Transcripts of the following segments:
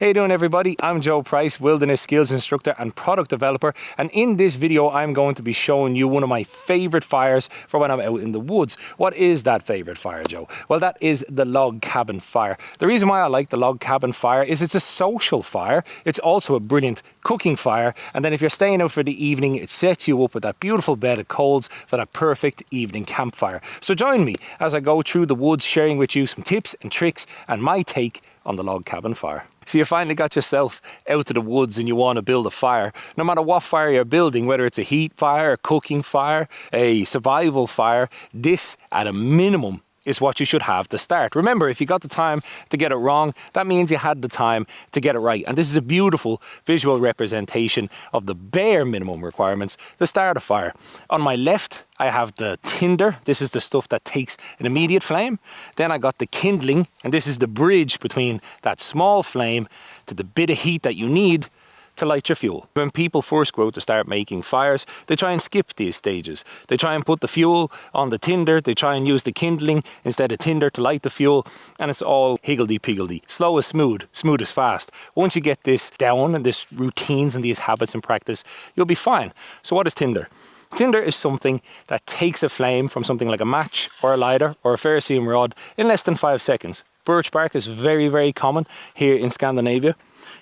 How you doing, everybody? I'm Joe Price, Wilderness Skills Instructor and Product Developer, and in this video I'm going to be showing you one of my favorite fires for when I'm out in the woods. What is that favorite fire, Joe? Well, that is the log cabin fire. The reason why I like the log cabin fire is it's a social fire. It's also a brilliant cooking fire, and then if you're staying out for the evening, it sets you up with that beautiful bed of coals for that perfect evening campfire. So join me as I go through the woods, sharing with you some tips and tricks and my take on the log cabin fire. So you finally got yourself out to the woods and you want to build a fire. No matter what fire you're building, whether it's a heat fire, a cooking fire, a survival fire, this at a minimum is what you should have to start. Remember, if you got the time to get it wrong, that means you had the time to get it right. And this is a beautiful visual representation of the bare minimum requirements to start a fire. On my left, I have the tinder. This is the stuff that takes an immediate flame. Then I got the kindling, and this is the bridge between that small flame to the bit of heat that you need to light your fuel. When people first go out to start making fires, they try and skip these stages. They try and put the fuel on the tinder, they try and use the kindling instead of tinder to light the fuel, and it's all higgledy-piggledy. Slow is smooth, smooth is fast. Once you get this down and this routines and these habits in practice, you'll be fine. So what is tinder? Tinder is something that takes a flame from something like a match or a lighter or a ferrocerium rod in less than 5 seconds. Birch bark is very, very common here in Scandinavia.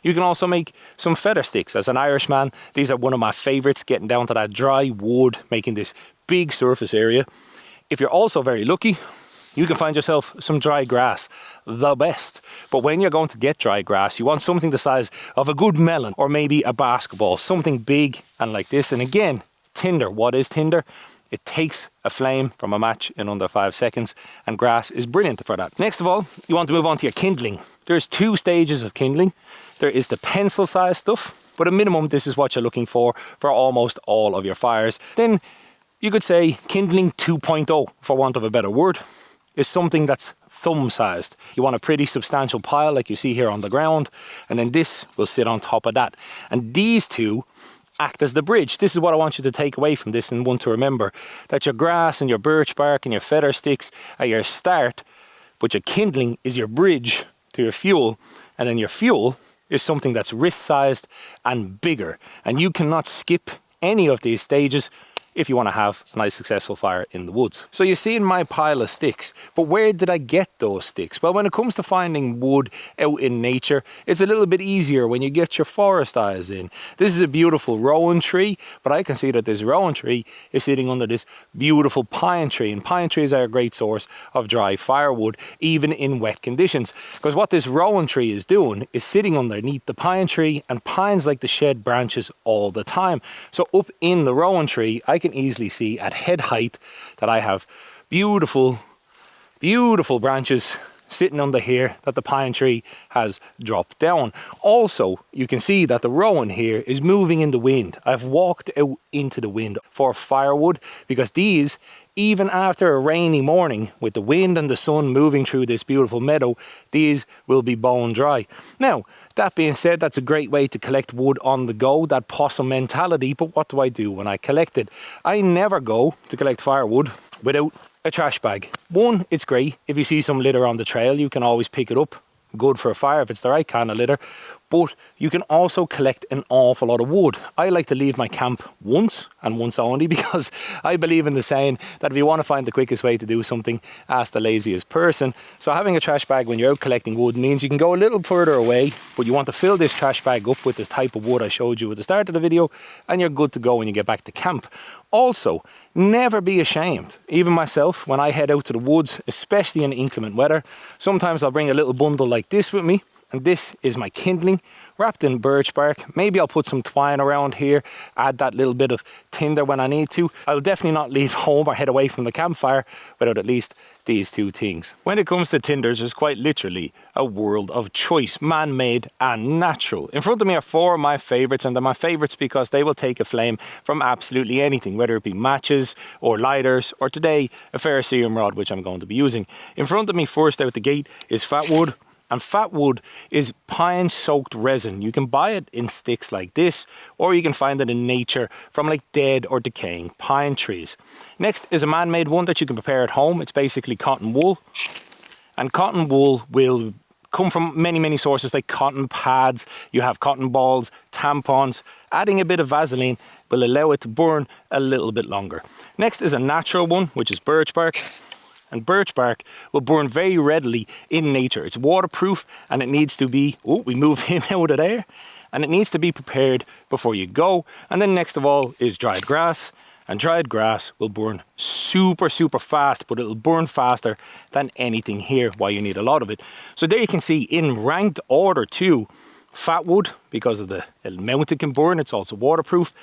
You can also make some feather sticks. As an Irishman, these are one of my favorites, getting down to that dry wood, making this big surface area. If you're also very lucky, you can find yourself some dry grass, the best. But when you're going to get dry grass, you want something the size of a good melon or maybe a basketball, something big and like this. And again, tinder. What is tinder? It takes a flame from a match in under 5 seconds, and grass is brilliant for that. Next of all, you want to move on to your kindling. There's 2 stages of kindling. There is the pencil-sized stuff, but at minimum, this is what you're looking for almost all of your fires. Then you could say kindling 2.0, for want of a better word, is something that's thumb-sized. You want a pretty substantial pile like you see here on the ground, and then this will sit on top of that. And these two act as the bridge. This is what I want you to take away from this and want to remember, that your grass and your birch bark and your feather sticks are your start, but your kindling is your bridge to your fuel, and then your fuel is something that's wrist-sized and bigger, and you cannot skip any of these stages if you want to have a nice successful fire in the woods. So you see in my pile of sticks, but where did I get those sticks? Well, when it comes to finding wood out in nature, it's a little bit easier when you get your forest eyes in. This is a beautiful rowan tree, but I can see that this rowan tree is sitting under this beautiful pine tree, and pine trees are a great source of dry firewood, even in wet conditions. Because what this rowan tree is doing is sitting underneath the pine tree, and pines like to shed branches all the time. So up in the rowan tree, I can easily see at head height that I have beautiful branches sitting under here that the pine tree has dropped down. Also, you can see that the rowan here is moving in the wind. I've walked out into the wind for firewood because these, even after a rainy morning with the wind and the sun moving through this beautiful meadow, these will be bone dry. Now, that being said, that's a great way to collect wood on the go, that possum mentality. But what do I do when I collect it? I never go to collect firewood without a trash bag. One, it's great. If you see some litter on the trail, you can always pick it up. Good for a fire if it's the right kind of litter. But you can also collect an awful lot of wood. I like to leave my camp once and once only, because I believe in the saying that if you want to find the quickest way to do something, ask the laziest person. So having a trash bag when you're out collecting wood means you can go a little further away, but you want to fill this trash bag up with the type of wood I showed you at the start of the video, and you're good to go when you get back to camp. Also, never be ashamed. Even myself, when I head out to the woods, especially in inclement weather, sometimes I'll bring a little bundle like this with me. And this is my kindling, wrapped in birch bark. Maybe I'll put some twine around here, add that little bit of tinder when I need to. I'll definitely not leave home or head away from the campfire without at least these 2 things. When it comes to tinders, there's quite literally a world of choice, man-made and natural. In front of me are 4 of my favorites, and they're my favorites because they will take a flame from absolutely anything, whether it be matches or lighters, or today, a ferrocerium rod, which I'm going to be using. In front of me, first out the gate, is fat wood. And fat wood is pine soaked resin. You can buy it in sticks like this, or you can find it in nature from like dead or decaying pine trees. Next is a man-made one that you can prepare at home. It's basically cotton wool. And cotton wool will come from many sources like cotton pads, you have cotton balls, tampons. Adding a bit of Vaseline will allow it to burn a little bit longer. Next is a natural one, which is birch bark. And birch bark will burn very readily in nature. It's waterproof and it needs to be, oh, we move him out of there. And it needs to be prepared before you go. And then next of all is dried grass. And dried grass will burn super fast, but it'll burn faster than anything here, why you need a lot of it. So there you can see in ranked order too, fat wood, because of the amount it can burn, it's also waterproof.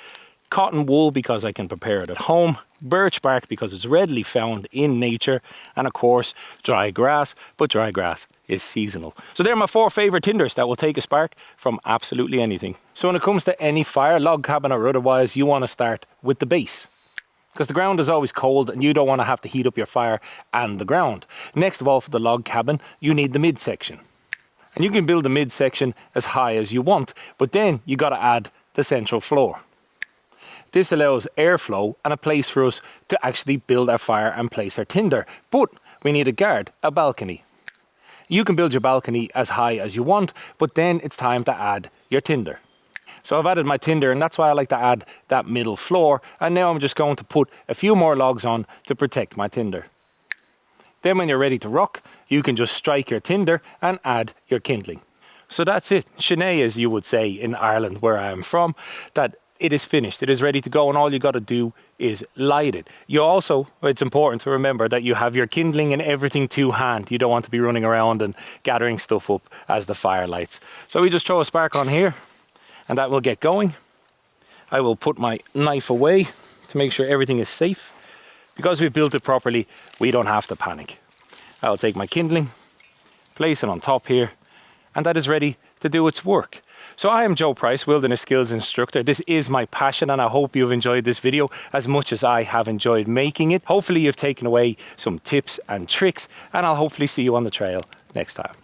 Cotton wool, because I can prepare it at home. Birch bark, because it's readily found in nature. And of course, dry grass, but dry grass is seasonal. So they're my 4 favorite tinders that will take a spark from absolutely anything. So when it comes to any fire, log cabin or otherwise, you want to start with the base, because the ground is always cold and you don't want to have to heat up your fire and the ground. Next of all, for the log cabin, you need the midsection. And you can build the midsection as high as you want, but then you got to add the central floor. This allows airflow and a place for us to actually build our fire and place our tinder. But we need a guard, a balcony. You can build your balcony as high as you want, but then it's time to add your tinder. So I've added my tinder, and that's why I like to add that middle floor. And now I'm just going to put a few more logs on to protect my tinder. Then when you're ready to rock, you can just strike your tinder and add your kindling. So that's it. Sinead, as you would say in Ireland, where I am from, that it is finished. It is ready to go, and all you got to do is light it. You also, it's important to remember that you have your kindling and everything to hand. You don't want to be running around and gathering stuff up as the fire lights. So we just throw a spark on here, and that will get going. I will put my knife away to make sure everything is safe. Because we've built it properly, we don't have to panic. I'll take my kindling, place it on top here, and that is ready to do its work. So I am Joe Price, Wilderness Skills Instructor. This is my passion, and I hope you've enjoyed this video as much as I have enjoyed making it. Hopefully you've taken away some tips and tricks, and I'll hopefully see you on the trail next time.